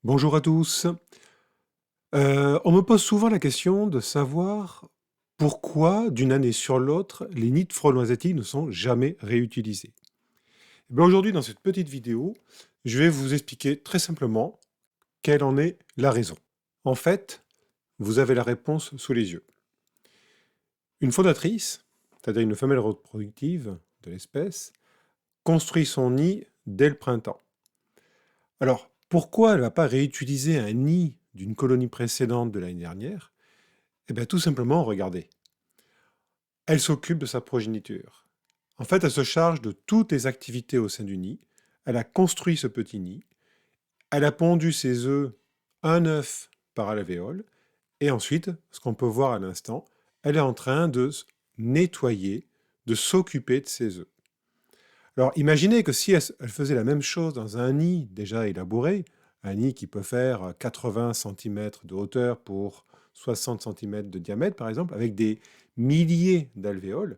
Bonjour à tous. On me pose souvent la question de savoir pourquoi, d'une année sur l'autre, les nids de frelons asiatiques ne sont jamais réutilisés. Eh bien, aujourd'hui, dans cette petite vidéo, je vais vous expliquer très simplement quelle en est la raison. En fait, vous avez la réponse sous les yeux. Une fondatrice, c'est-à-dire une femelle reproductive de l'espèce, construit son nid dès le printemps. Alors, pourquoi elle ne va pas réutiliser un nid d'une colonie précédente de l'année dernière? Eh bien, tout simplement, regardez. Elle s'occupe de sa progéniture. En fait, elle se charge de toutes les activités au sein du nid. Elle a construit ce petit nid. Elle a pondu ses œufs, un œuf par alvéole. Et ensuite, ce qu'on peut voir à l'instant, elle est en train de nettoyer, de s'occuper de ses œufs. Alors, imaginez que si elle faisait la même chose dans un nid déjà élaboré, un nid qui peut faire 80 cm de hauteur pour 60 cm de diamètre, par exemple, avec des milliers d'alvéoles,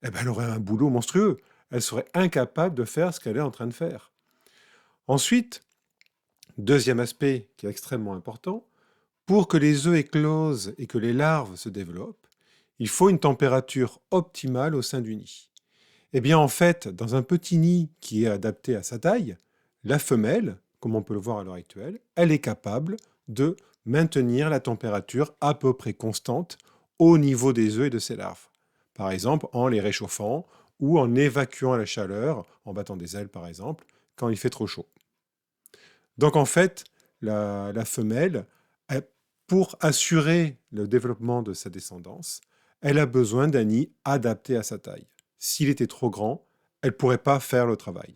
eh ben, elle aurait un boulot monstrueux. Elle serait incapable de faire ce qu'elle est en train de faire. Ensuite, deuxième aspect qui est extrêmement important, pour que les œufs éclosent et que les larves se développent, il faut une température optimale au sein du nid. Eh bien, en fait, dans un petit nid qui est adapté à sa taille, la femelle, comme on peut le voir à l'heure actuelle, elle est capable de maintenir la température à peu près constante au niveau des œufs et de ses larves. Par exemple, en les réchauffant ou en évacuant la chaleur, en battant des ailes par exemple, quand il fait trop chaud. Donc en fait, la femelle, pour assurer le développement de sa descendance, elle a besoin d'un nid adapté à sa taille. S'il était trop grand, elle ne pourrait pas faire le travail.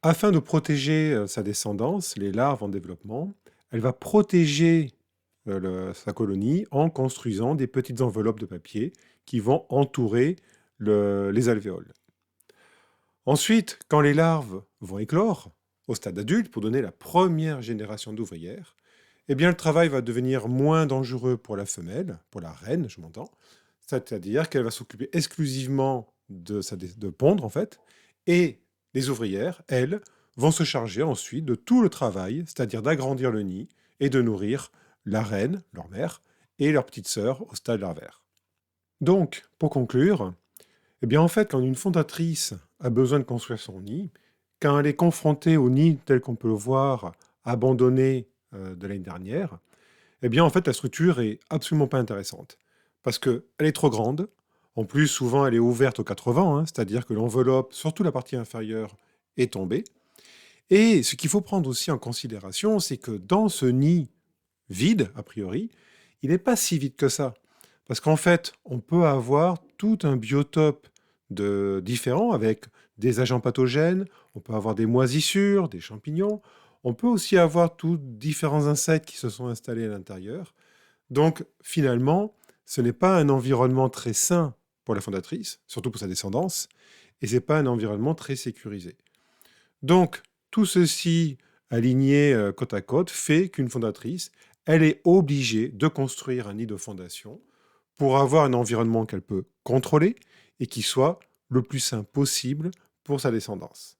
Afin de protéger sa descendance, les larves en développement, elle va protéger sa colonie en construisant des petites enveloppes de papier qui vont entourer les alvéoles. Ensuite, quand les larves vont éclore au stade adulte pour donner la première génération d'ouvrières, eh bien le travail va devenir moins dangereux pour la femelle, pour la reine, je m'entends, c'est-à-dire qu'elle va s'occuper exclusivement de pondre en fait, et les ouvrières, elles, vont se charger ensuite de tout le travail, c'est-à-dire d'agrandir le nid et de nourrir la reine, leur mère, et leur petite sœur au stade larvaire. Donc, pour conclure, eh bien, en fait, quand une fondatrice a besoin de construire son nid, quand elle est confrontée au nid tel qu'on peut le voir abandonné de l'année dernière, eh bien, en fait, la structure est absolument pas intéressante. Parce qu'elle est trop grande. En plus, souvent, elle est ouverte aux 80, c'est-à-dire que l'enveloppe, surtout la partie inférieure, est tombée. Et ce qu'il faut prendre aussi en considération, c'est que dans ce nid vide, a priori, il n'est pas si vide que ça. Parce qu'en fait, on peut avoir tout un biotope différent avec des agents pathogènes, on peut avoir des moisissures, des champignons, on peut aussi avoir tous différents insectes qui se sont installés à l'intérieur. Donc finalement, ce n'est pas un environnement très sain pour la fondatrice, surtout pour sa descendance, et ce n'est pas un environnement très sécurisé. Donc tout ceci aligné côte à côte fait qu'une fondatrice, elle est obligée de construire un nid de fondation pour avoir un environnement qu'elle peut contrôler et qui soit le plus sain possible pour sa descendance.